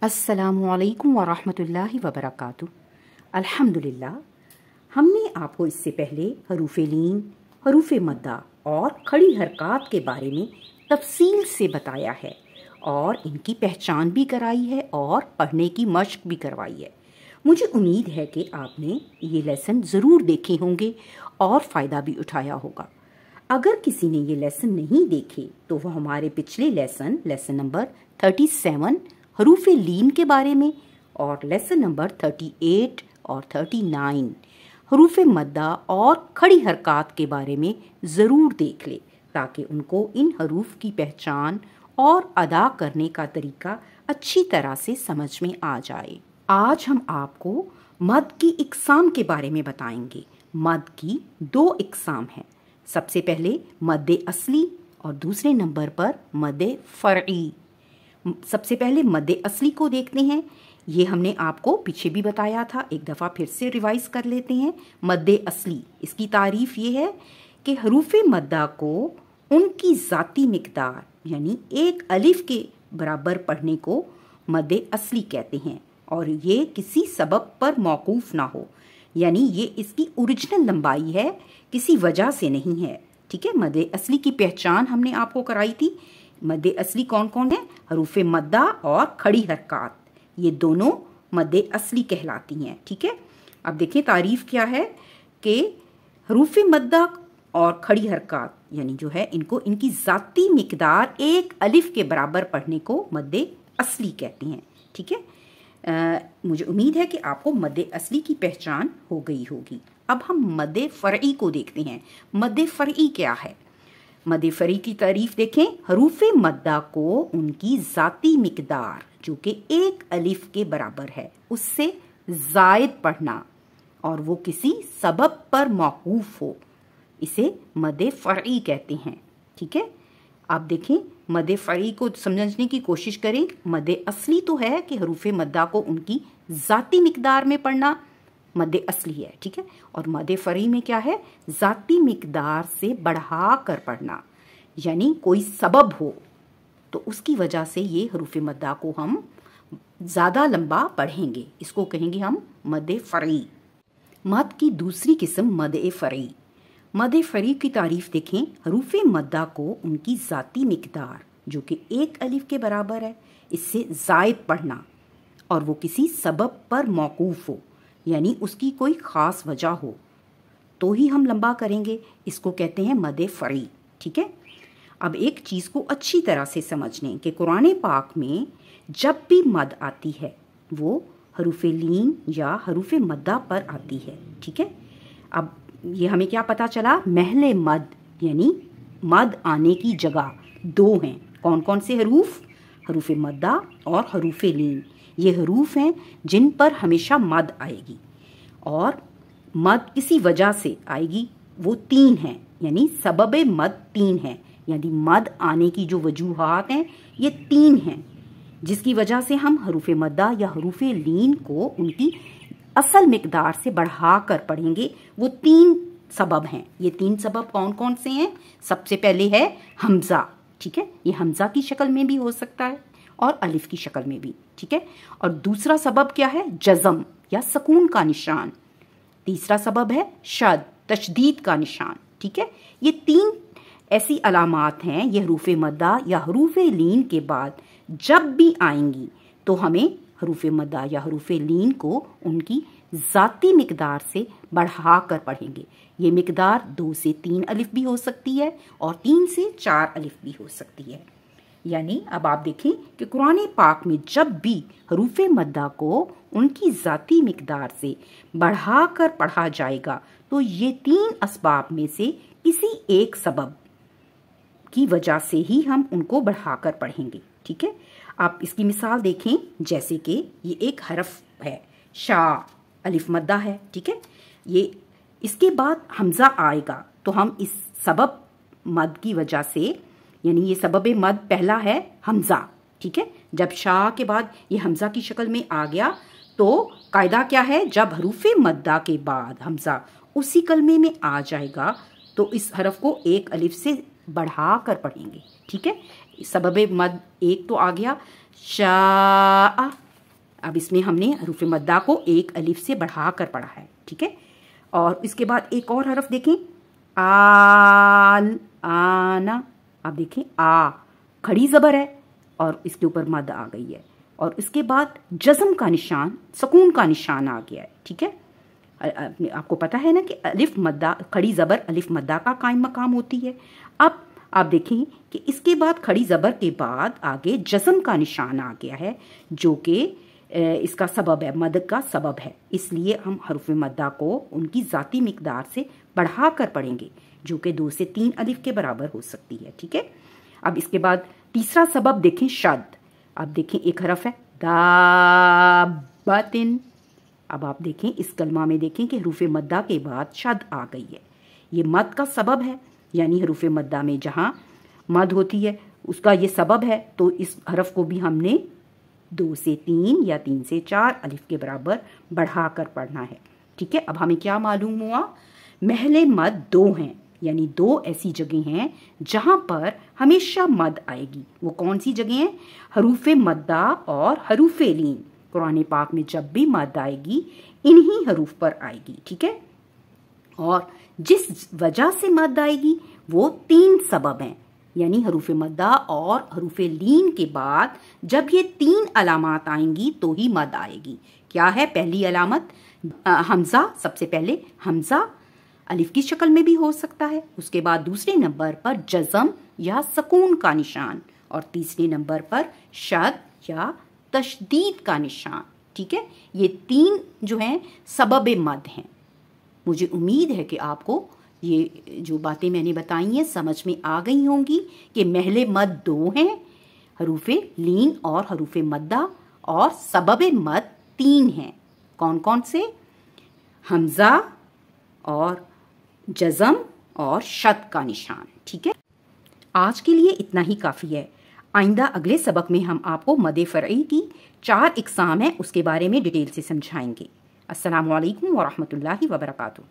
अस्सलामुअलैकुम वरहमतुल्लाहि वबरकातुह। अल्हम्दुलिल्लाह, हमने आपको इससे पहले हरूफ लीन, हरूफ मद्दा और खड़ी हरकत के बारे में तफसील से बताया है और इनकी पहचान भी कराई है और पढ़ने की मशक भी करवाई है। मुझे उम्मीद है कि आपने ये लेसन ज़रूर देखे होंगे और फ़ायदा भी उठाया होगा। अगर किसी ने ये लेसन नहीं देखे तो वह हमारे पिछले लेसन नंबर 37 हरूफ लीन के बारे में और लेसन नंबर 38 और 39 हरूफ मद्दा और खड़ी हरकत के बारे में ज़रूर देख ले, ताकि उनको इन हरूफ की पहचान और अदा करने का तरीका अच्छी तरह से समझ में आ जाए। आज हम आपको मद की इकसाम के बारे में बताएंगे। मद की 2 इकसाम हैं। सबसे पहले मद्दे असली और दूसरे नंबर पर मद्दे फ़रई। सबसे पहले मद्दे असली को देखते हैं। ये हमने आपको पीछे भी बताया था, एक दफ़ा फिर से रिवाइज कर लेते हैं। मद्दे असली, इसकी तारीफ़ ये है कि हरूफ मद्दा को उनकी ज़ाती मिक़दार यानी एक अलिफ के बराबर पढ़ने को मद्दे असली कहते हैं और ये किसी सबब पर मौकूफ़ ना हो, यानी ये इसकी ओरिजिनल लंबाई है, किसी वजह से नहीं है। ठीक है, मद्दे असली की पहचान हमने आपको कराई थी। मद्दे असली कौन कौन है? हरूफ मद्दा और खड़ी हरकत, ये दोनों मद्दे असली कहलाती हैं। ठीक है, अब देखें तारीफ़ क्या है कि हरूफ मद्दा और खड़ी हरकत यानी जो है इनको इनकी ज़ाती मिक़दार एक अलिफ के बराबर पढ़ने को मद्दे असली कहते हैं। ठीक है, मुझे उम्मीद है कि आपको मद्दे असली की पहचान हो गई होगी। अब हम मद्दे फ़रई को देखते हैं। मद्दे फ़रई क्या है? मद्दे फ़रई की तारीफ़ देखें। हरूफ मद्दा को उनकी ज़ाती मिक़दार जो कि एक अलिफ के बराबर है उससे ज़ायद पढ़ना और वो किसी सबब पर मौकूफ़ हो, इसे मद्दे फ़रई कहते हैं। ठीक है, आप देखें मद्दे फ़रई को समझने की कोशिश करें। मद्दे असली तो है कि हरूफ मद्दा को उनकी ज़ाती मिक़दार में पढ़ना मद्दे असली है। ठीक है, और मद्दे फ़रई में क्या है? ज़ाती मिक़दार से बढ़ा कर पढ़ना, यानी कोई सबब हो तो उसकी वजह से ये हरूफ मद्दा को हम ज़्यादा लंबा पढ़ेंगे, इसको कहेंगे हम मद्दे फ़रई। मद की दूसरी किस्म मद्दे फ़रई। मद्दे फ़रई की तारीफ़ देखें। हरूफ मद्दा को उनकी ज़ाती मिक़दार जो कि एक अलिफ के बराबर है इससे ज़ायद पढ़ना और वो किसी सबब पर मौकूफ़ हो, यानी उसकी कोई ख़ास वजह हो तो ही हम लंबा करेंगे, इसको कहते हैं मद्दे फ़रई। ठीक है, अब एक चीज़ को अच्छी तरह से समझ लें कि कुरान पाक में जब भी मद आती है वो हरूफ लीन या हरूफ मद्दा पर आती है। ठीक है, अब ये हमें क्या पता चला? महले मद यानी मद आने की जगह 2 हैं। कौन कौन से हरूफ? हरूफ मद्दा और हरूफ लीन। ये हरूफ हैं जिन पर हमेशा मद आएगी और मद किसी वजह से आएगी। वो 3 हैं, यानी सबब मद 3 हैं, यानी मद आने की जो वजूहात हैं ये 3 हैं जिसकी वजह से हम हरूफ मद्दा या हरूफ लीन को उनकी असल मिक़दार से बढ़ा कर पढ़ेंगे। वो 3 सबब हैं। ये 3 सबब कौन कौन से हैं? सबसे पहले है हमज़ा। ठीक है, ये हमज़ा की शक्ल में भी हो सकता है और अलिफ की शक्ल में भी। ठीक है, और दूसरा सबब क्या है? जज़म या सकून का निशान। तीसरा सबब है शद, तशदीद का निशान। ठीक है, ये 3 ऐसी अलामात हैं ये हरूफ मद्दा या हरूफ लीन के बाद जब भी आएंगी तो हमें हरूफ मद्दा या हरूफ लीन को उनकी ज़ाती मिक़दार से बढ़ा कर पढ़ेंगे। ये मिक़दार 2 से 3 अलिफ भी हो सकती है और 3 से 4 अलिफ भी हो सकती है। यानी अब आप देखें कि कुरान पाक में जब भी हरूफ मद्दा को उनकी ज़ाती मिक़दार से बढ़ा कर पढ़ा जाएगा तो ये 3 असबाब में से किसी एक सबब की वजह से ही हम उनको बढ़ाकर पढ़ेंगे। ठीक है, आप इसकी मिसाल देखें, जैसे कि ये एक हरफ है शा, अलिफ मद्दा है। ठीक है, ये इसके बाद हमज़ा आएगा तो हम इस सबब मद की वजह से, यानी ये सबब मद पहला है हमज़ा। ठीक है, जब शा के बाद ये हमज़ा की शक्ल में आ गया तो कायदा क्या है? जब हरूफ मद्दा के बाद हमज़ा उसी कलमे में आ जाएगा तो इस हरफ को एक अलिफ से बढ़ा कर पढ़ेंगे। ठीक है, सबब मद एक तो आ गया शा, अब इसमें हमने हरूफ मद्दा को एक अलिफ से बढ़ाकर पढ़ा है, ठीक है। और इसके बाद एक और हरफ देखें, आल, आना। अब देखें आ खड़ी ज़बर है और इसके ऊपर मद आ गई है, और इसके बाद जज़म का निशान, सुकून का निशान आ गया है, ठीक है। आपको पता है ना कि अलिफ मद्दा, खड़ी ज़बर अलिफ मद्दा का कायम मकाम होती है। अब आप देखें कि इसके बाद खड़ी ज़बर के बाद आगे जज़म का निशान आ गया है, जो कि इसका सबब है, मद का सबब है। इसलिए हम हरूफ मद्दा को उनकी ज़ाती मिकदार से बढ़ाकर पढ़ेंगे, जो कि 2 से 3 अलिफ के बराबर हो सकती है, ठीक है। अब इसके बाद तीसरा सबब देखें, शद। अब देखें एक हरफ है दाबातिन। अब आप देखें इस कलमा में देखें कि हरूफ मद्दा के बाद शद आ गई है। ये मद का सबब है, यानी हरूफ मद्दा में जहाँ मद होती है उसका ये सबब है। तो इस हरफ को भी हमने 2 से 3 या 3 से 4 अलिफ के बराबर बढ़ाकर पढ़ना है, ठीक है। अब हमें क्या मालूम हुआ, महले मद 2 हैं, यानी 2 ऐसी जगह हैं जहां पर हमेशा मद आएगी। वो कौन सी जगह हैं? हरूफ मद्दा और हरूफ लीन। कुरान पाक में जब भी मद आएगी इन्हीं हरूफ पर आएगी, ठीक है। और जिस वजह से मद आएगी वो 3 सबब हैं, यानी हरूफ मद्दा और हरूफ लीन के बाद जब ये 3 अलामत आएंगी तो ही मद आएगी। क्या है पहली अलामत? हमजा। सबसे पहले हमजा अलिफ की शक्ल में भी हो सकता है, उसके बाद दूसरे नंबर पर जज़म या सुकून का निशान, और तीसरे नंबर पर शद या तशदीद का निशान, ठीक है। ये 3 जो हैं सबब मद हैं। मुझे उम्मीद है कि आपको ये जो बातें मैंने बताई हैं समझ में आ गई होंगी कि महले मद 2 हैं, हरूफ लीन और हरूफ मद्दा, और सबब मद 3 हैं। कौन कौन से? हमजा और जज़म और शद का निशान, ठीक है। आज के लिए इतना ही काफ़ी है। आइंदा अगले सबक में हम आपको मद फ़रई की 4 इक़साम है उसके बारे में डिटेल से समझाएंगे। अस्सलामु अलैकुम व रहमतुल्लाहि व बरकातुहू।